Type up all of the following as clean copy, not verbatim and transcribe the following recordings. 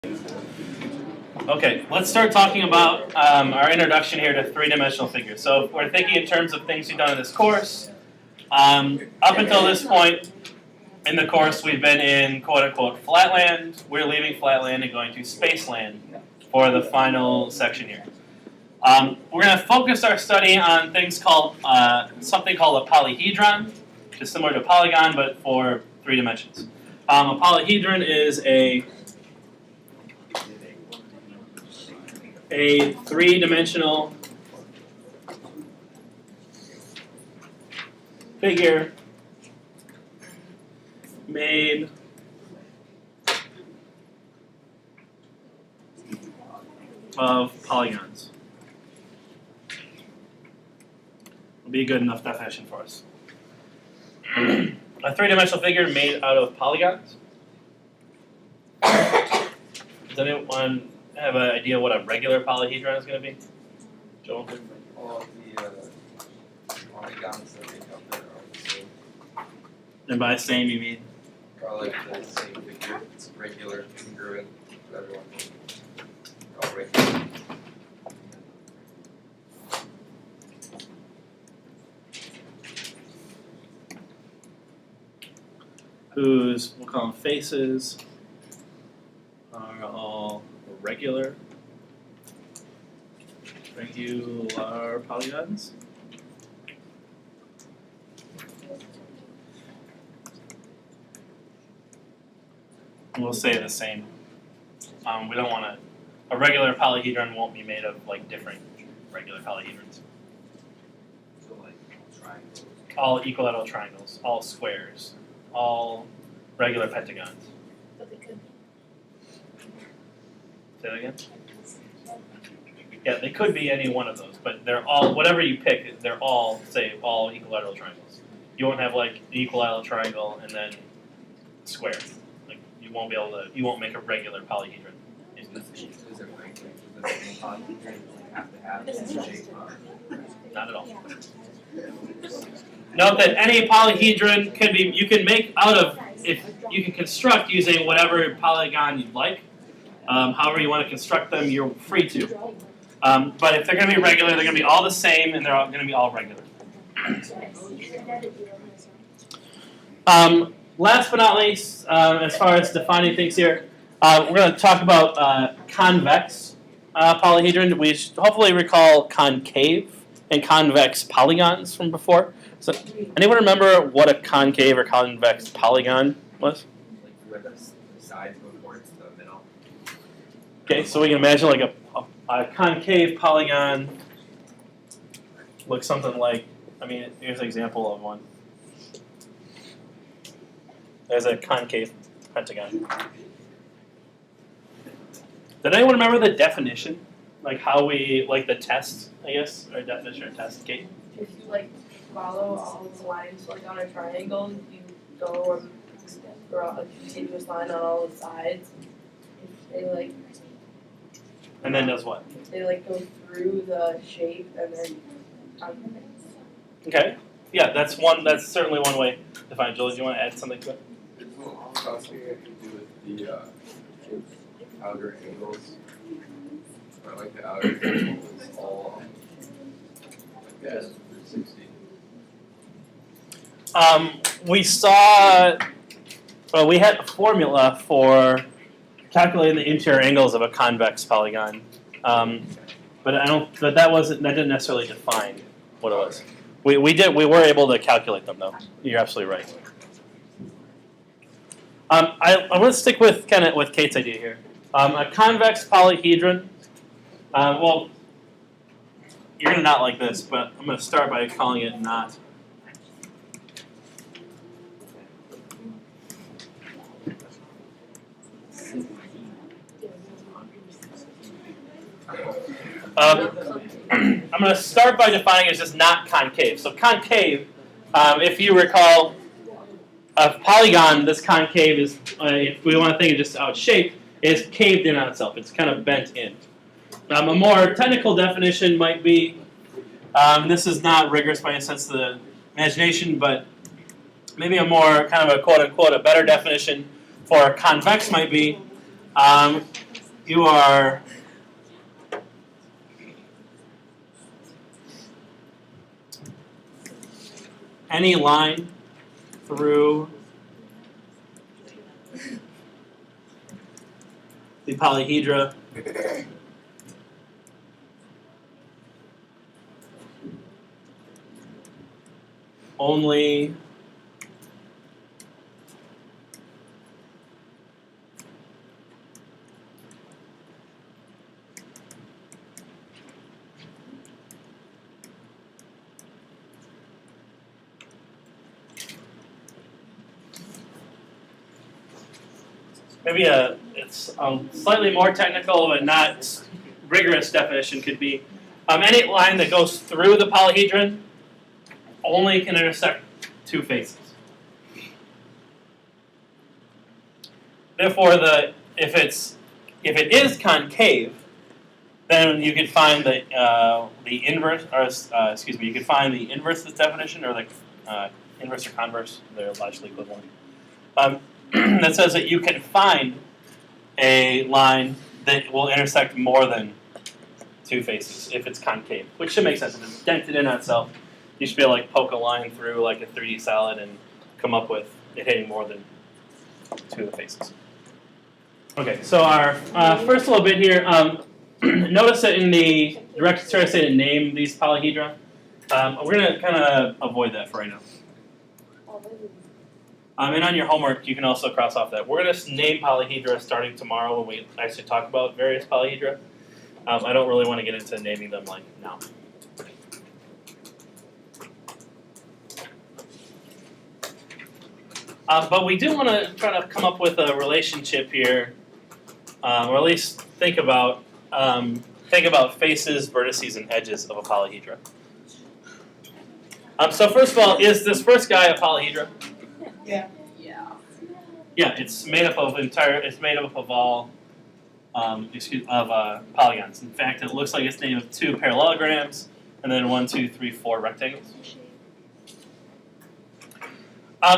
Okay, let's start talking about our introduction here to three-dimensional figures. So if we're thinking in terms of things we've done in this course, up until this point in the course we've been in quote-unquote flatland. We're leaving flatland and going to spaceland for the final section here. We're going to focus our study on things called, something called a polyhedron, which is similar to a polygon but for 3 dimensions. A polyhedron is a 3-dimensional figure made of polygons. Would be a good enough definition for us. A 3-dimensional figure made out of polygons. Does anyone have an idea what a regular polyhedron is going to be? Joel? All of the polygons that make up it are the same. And by same you mean? Are like the same figure. It's regular, congruent, whatever one. All regular. Whose, we'll call them faces, are all regular polygons. We'll say the same. We don't want to. A regular polyhedron won't be made of like different regular polyhedrons. So like triangles. All equilateral triangles, all squares, all regular pentagons. But they could be. Say that again? Yeah, they could be any one of those, but they're all, whatever you pick, they're all, say, all equilateral triangles. You won't have like the equilateral triangle and then square. Like you won't be able to, you won't make a regular polyhedron. Is it ranking? Does the same polyhedron have to have the same shape? Not at all. Note that any polyhedron can be, you can make out of, if you can construct using whatever polygon you'd like. However you want to construct them, you're free to. But if they're going to be regular, they're going to be all the same, and they're all going to be all regular. Last but not least, as far as defining things here, we're going to talk about convex polyhedron. We should hopefully recall concave and convex polygons from before. So, anyone remember what a concave or convex polygon was? Like where the sides go towards the middle. Okay, so we can imagine like a concave polygon looks something like, I mean, here's an example of one. There's a concave pentagon. Did anyone remember the definition? Like how we, like the test, I guess, or definition or test, Kate? If you like follow all the lines like on a triangle, you go and draw a continuous line on all the sides. They like. And then does what? They like go through the shape and then. Okay. Yeah, that's one. That's certainly one way to define it. Joel, do you want to add something to it? It's something I can do with the outer angles. I like the outer angles all like that, 360. We saw. Well, we had a formula for calculating the interior angles of a convex polygon, but I don't. But that didn't necessarily define what it was. We were able to calculate them though. You're absolutely right. I want to stick with with Kate's idea here. A convex polyhedron. Well, you're gonna not like this, but I'm gonna start by calling it not. I'm going to start by defining it as just not concave. So concave, if you recall, a polygon, this concave is, if we want to think of just how it's shaped, is caved in on itself. It's kind of bent in. A more technical definition might be, this is not rigorous by any sense of the imagination, but maybe a more kind of a quote-unquote a better definition for convex might be you are any line through the polyhedra only maybe it's slightly more technical but not rigorous definition could be any line that goes through the polyhedron only can intersect two faces. Therefore, if it is concave, then you could find the inverse, or you could find the inverse of this definition, or the inverse or converse. They're logically equivalent. That says that you can find a line that will intersect more than two faces if it's concave, which should make sense. If it's dented in on itself, you should be able to like poke a line through like a 3D solid and come up with it hitting more than two of the faces. Okay, so our first little bit here, notice that in the directed series I say to name these polyhedra. We're going to kind of avoid that for right now. And on your homework, you can also cross off that. We're going to name polyhedra starting tomorrow when we actually talk about various polyhedra. I don't really want to get into naming them like now. But we do want to try to come up with a relationship here, or at least think about faces, vertices, and edges of a polyhedra. So first of all, is this first guy a polyhedra? Yeah. Yeah, it's made up of all polygons. In fact, it looks like it's made of 2 parallelograms and then 1, 2, 3, 4 rectangles.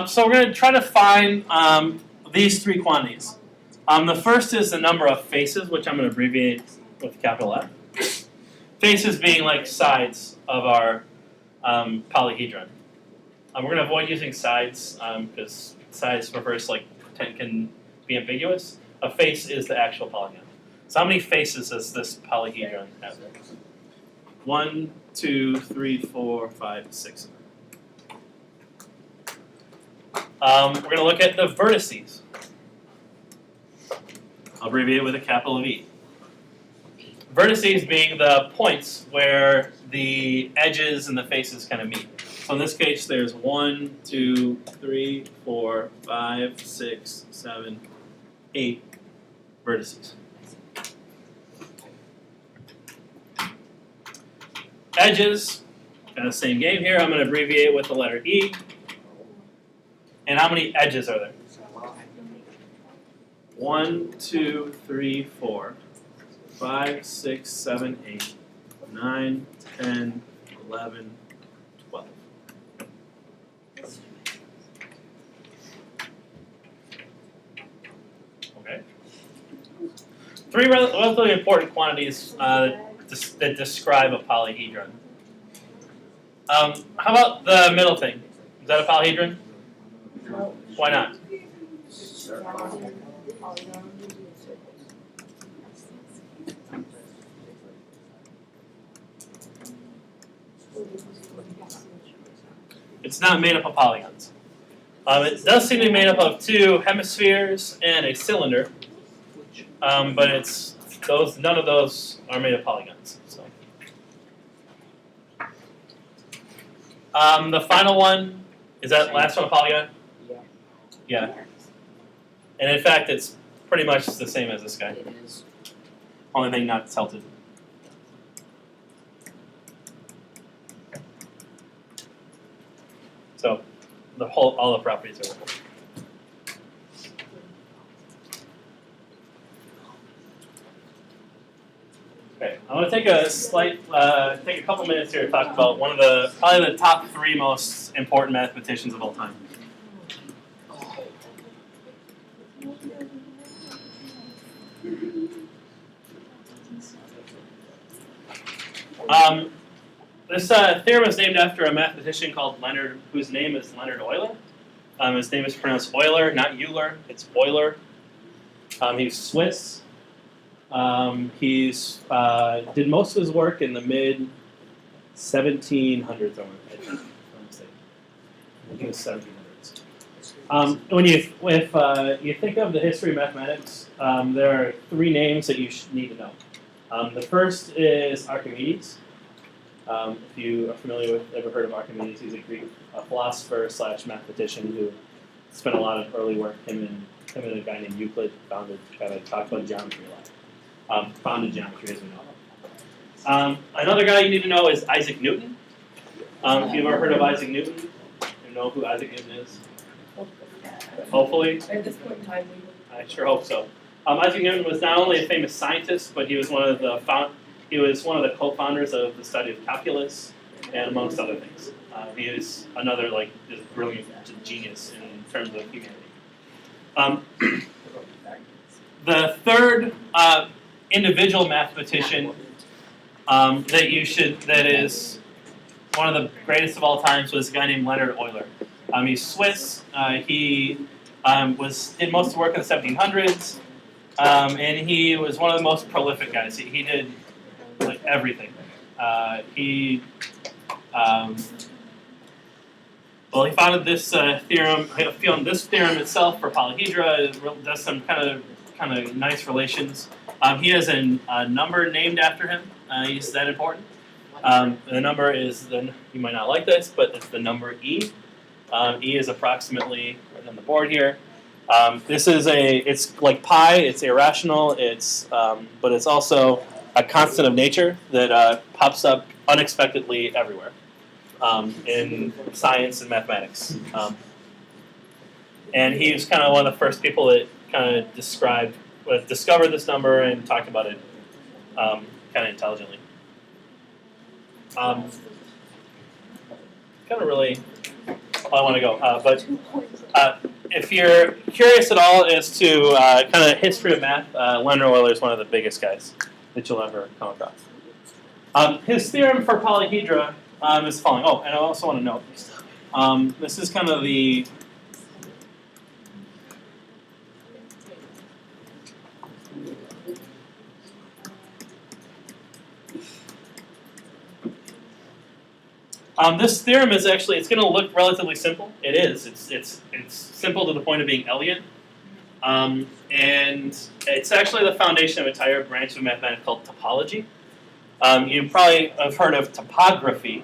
So we're going to try to find these 3 quantities. The first is the number of faces, which I'm going to abbreviate with capital F. Faces being like sides of our polyhedron. We're going to avoid using sides because sides refers like can be ambiguous. A face is the actual polygon. So how many faces does this polyhedron have? 1, 2, 3, 4, 5, 6. We're going to look at the vertices. I'll abbreviate it with a capital V. Vertices being the points where the edges and the faces kind of meet. So in this case, there's 1, 2, 3, 4, 5, 6, 7, 8 vertices. Edges, kind of same game here. I'm going to abbreviate with the letter E. And how many edges are there? 1, 2, 3, 4, 5, 6, 7, 8, 9, 10, 11, 12. Okay. 3 relatively important quantities that describe a polyhedron. How about the middle thing? Is that a polyhedron? Why not? It's not made up of polygons. It does seem to be made up of 2 hemispheres and a cylinder, but none of those are made of polygons. So. The final one, is that last one a polygon? Yeah. And in fact, it's pretty much the same as this guy. It is. Only thing not tilted. So, all the properties are equal. Okay, I want to take a couple minutes here to talk about probably the top 3 most important mathematicians of all time. This theorem is named after a mathematician called Leonard, whose name is Leonard Euler. His name is pronounced Euler, not Euler. It's Euler. He's Swiss. He's did most of his work in the mid 1700s. I think it was 1700s. When you think of the history of mathematics, there are three names that you need to know. The first is Archimedes. If you are familiar with, ever heard of Archimedes, he's a Greek philosopher / mathematician who spent a lot of early work. Him and a guy named Euclid kind of talked about geometry a lot. Founded geometry, as we know. Another guy you need to know is Isaac Newton. If you've ever heard of Isaac Newton, you know who Isaac Newton is. Hopefully. At this point in time, I sure hope so. Isaac Newton was not only a famous scientist, but he was one of the co-founders of the study of calculus, and amongst other things. He is another just brilliant genius in terms of humanity. The third individual mathematician that is one of the greatest of all times was a guy named Leonard Euler. He's Swiss. He did most of the work in the 1700s, and he was one of the most prolific guys. He did everything. He founded this theorem. He found this theorem itself for polyhedra. It does some kind of nice relations. He has a number named after him. Is that important? The number is you might not like this, but it's the number E. E is approximately right on the board here. It's like pi. It's irrational. But it's also a constant of nature that pops up unexpectedly everywhere in science and mathematics. And he was kind of one of the first people that kind of discovered this number and talked about it kind of intelligently. Kind of really I want to go. But if you're curious at all as to kind of history of math, Leonard Euler is one of the biggest guys that you'll ever come across. His theorem for polyhedra is the following. Oh, and I also want to note, this is kind of the this theorem is actually, it's going to look relatively simple. It is. It's simple to the point of being elegant. And it's actually the foundation of an entire branch of mathematics called topology. You probably have heard of topography,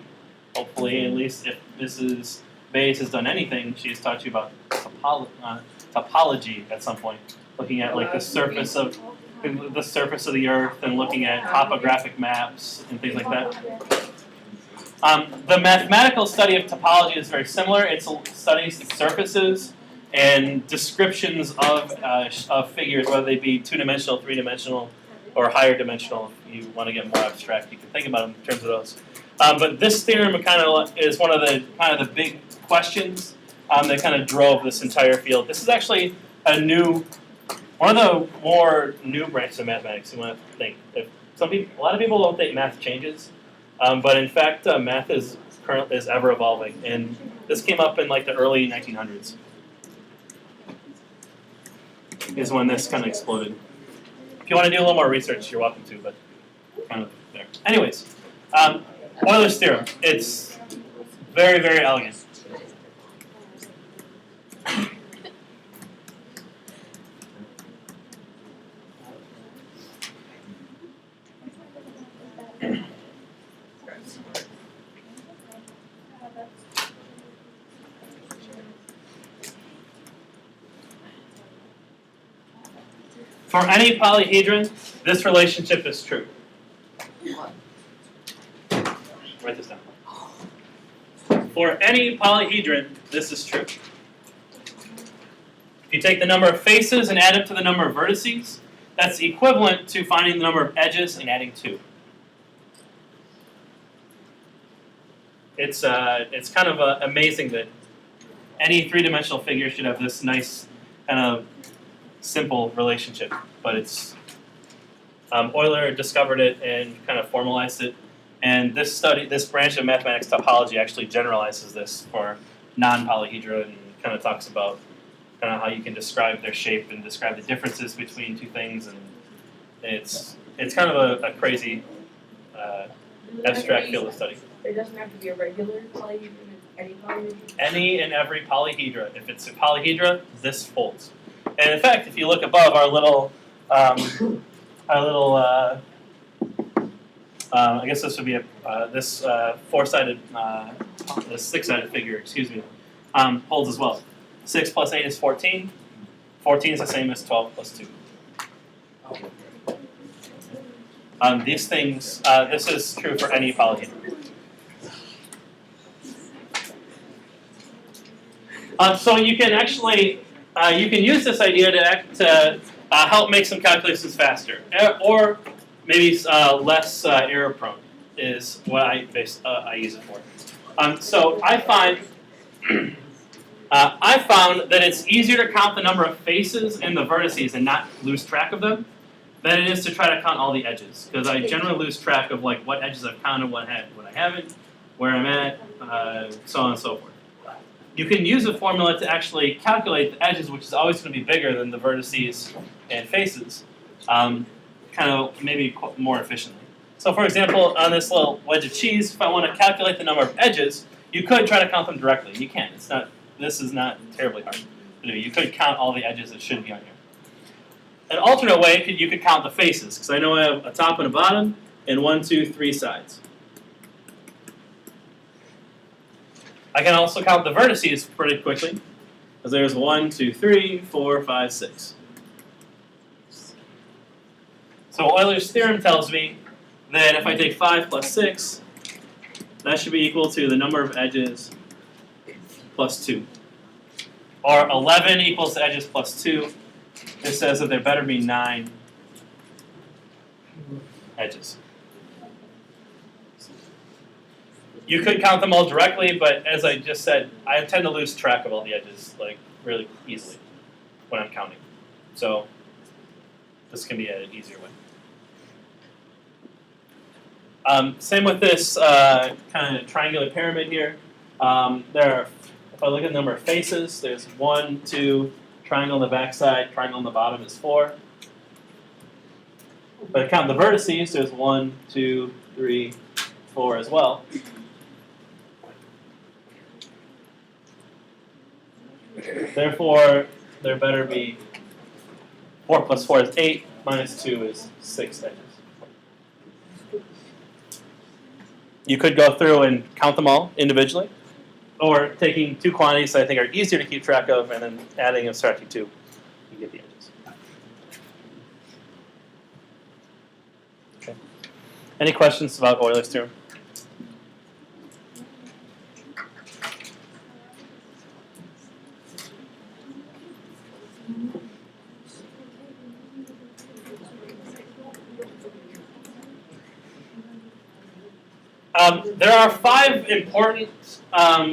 hopefully, at least if Mrs. Bayes has done anything, she's taught you about topology at some point, looking at like the surface of the Earth and looking at topographic maps and things like that. The mathematical study of topology is very similar. It studies surfaces and descriptions of figures, whether they be two-dimensional, three-dimensional, or higher dimensional. If you want to get more abstract, you can think about them in terms of those. But this theorem kind of is one of the big questions that kind of drove this entire field. This is actually one of the more new branches of mathematics. You want to think. A lot of people don't think math changes. But in fact, math is ever evolving, and this came up in like the early 1900s. Is when this kind of exploded. If you want to do a little more research, you're welcome to, but kind of there. Anyways, Euler's theorem. It's very, very elegant. For any polyhedron, this relationship is true. Write this down. For any polyhedron, this is true. If you take the number of faces and add it to the number of vertices, that's equivalent to finding the number of edges and adding 2. It's kind of amazing that any three-dimensional figure should have this nice kind of simple relationship, but it's Euler discovered it and kind of formalized it And this branch of mathematics topology actually generalizes this for non-polyhedra and kind of talks about kind of how you can describe their shape and describe the differences between two things. And it's kind of a crazy abstract field of study. There doesn't have to be a regular polyhedron, any polyhedron? Any and every polyhedra. If it's a polyhedra, this folds. And in fact, if you look above our little, I guess this would be this four-sided, this six-sided figure, excuse me, holds as well. 6 plus 8 is 14. 14 is the same as 12 plus 2. These things, this is true for any polyhedron. So you can actually, you can use this idea to help make some calculations faster, or maybe less error prone is what I use it for. So I found that it's easier to count the number of faces in the vertices and not lose track of them than it is to try to count all the edges, because I generally lose track of like what edges I've counted, what I haven't, where I'm at, so on and so forth. You can use a formula to actually calculate the edges, which is always going to be bigger than the vertices and faces, kind of maybe more efficiently. So for example, on this little wedge of cheese, if I want to calculate the number of edges, you could try to count them directly. You can. This is not terribly hard to do. You could count all the edges that should be on here. An alternate way, you could count the faces, because I know I have a top and a bottom, and 1, 2, 3 sides. I can also count the vertices pretty quickly, because there's 1, 2, 3, 4, 5, 6. So Euler's theorem tells me that if I take 5 plus 6, that should be equal to the number of edges plus 2. Or 11 equals the edges plus 2. This says that there better be 9 edges. You could count them all directly, but as I just said, I tend to lose track of all the edges like really easily when I'm counting. So this can be an easier way. Same with this kind of triangular pyramid here. If I look at the number of faces, there's 1, 2, triangle on the backside, triangle on the bottom is 4. But I count the vertices, there's 1, 2, 3, 4 as well. Therefore, there better be 4 plus 4 is 8, minus 2 is 6 edges. You could go through and count them all individually, or taking two quantities that I think are easier to keep track of and then adding and subtracting 2, you get the edges. Okay. Any questions about Euler's theorem? There are 5 important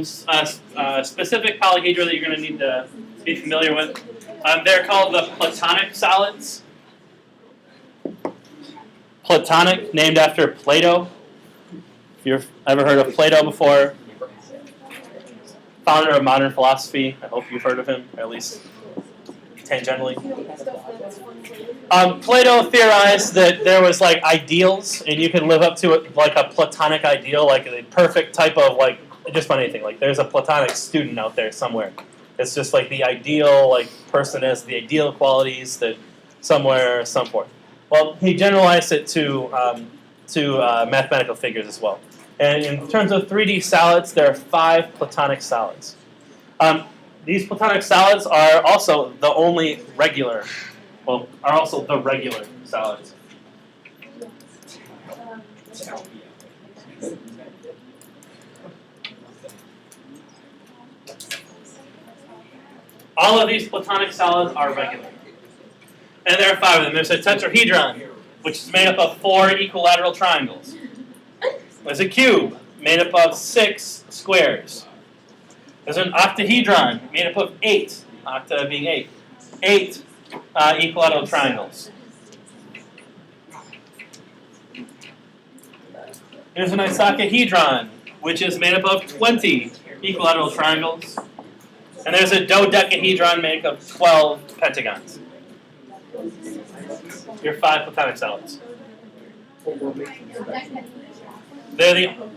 specific polyhedra that you're going to need to be familiar with. They're called the Platonic solids. Platonic, named after Plato. If you've ever heard of Plato before, founder of modern philosophy. I hope you've heard of him, or at least tangentially. Plato theorized that there was like ideals, and you could live up to it like a Platonic ideal, like a perfect type of like just about anything. Like there's a Platonic student out there somewhere. It's just like the ideal like person has the ideal qualities that somewhere, some forth. Well, he generalized it to mathematical figures as well. And in terms of 3D solids, there are 5 Platonic solids. These Platonic solids are also the only regular, well, are also the regular solids. All of these Platonic solids are regular. And there are 5 of them. There's a tetrahedron, which is made up of 4 equilateral triangles. There's a cube, made up of 6 squares. There's an octahedron, made up of 8, octa being 8, 8 equilateral triangles. There's an icosahedron, which is made up of 20 equilateral triangles. And there's a dodecahedron made up of 12 pentagons. Your 5 platonic solids.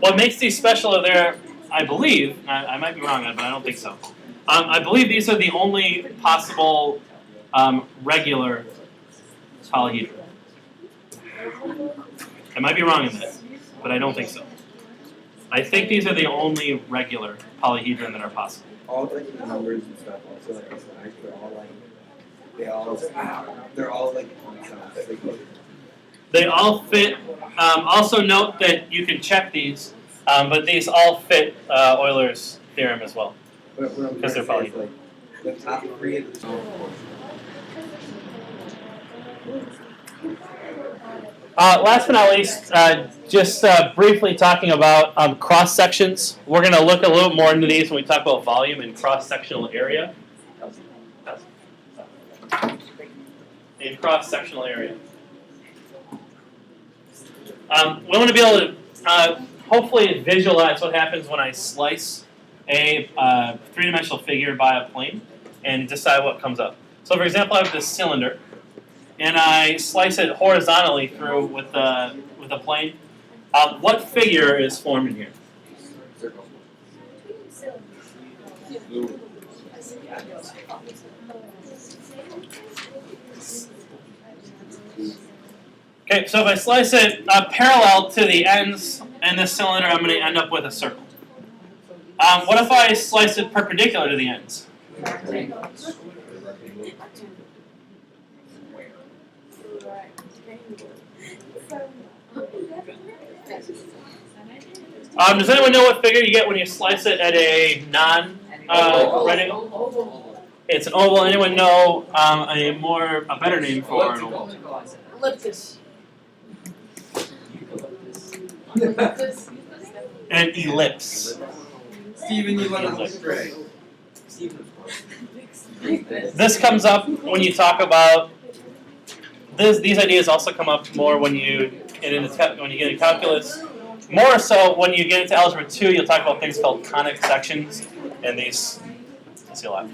What makes these special are there, I believe, I might be wrong, but I don't think so. I believe these are the only possible regular polyhedra. I might be wrong in this, but I don't think so. I think these are the only regular polyhedron that are possible. All like the numbers and stuff. Also, like they're all like They all fit. Also note that you can check these, but these all fit Euler's theorem as well. Because they're polyhedral. Like, the top 3 of the Last but not least, just briefly talking about cross sections. We're going to look a little more into these when we talk about volume and cross sectional area. A cross sectional area. We want to be able to hopefully visualize what happens when I slice a 3-dimensional figure by a plane and decide what comes up. So, for example, I have this cylinder, and I slice it horizontally through with a plane. What figure is formed in here? Circle. Okay, so if I slice it parallel to the ends in this cylinder, I'm going to end up with a circle. What if I slice it perpendicular to the ends? Does anyone know what figure you get when you slice it at a right angle? It's an oval. Anyone know a better name for an oval? Ellipsis. An ellipse. Steven, you let us stray. This comes up when you talk about these ideas also come up more when you get into calculus. More so when you get into algebra 2, you'll talk about things called conic sections, and these you'll see a lot.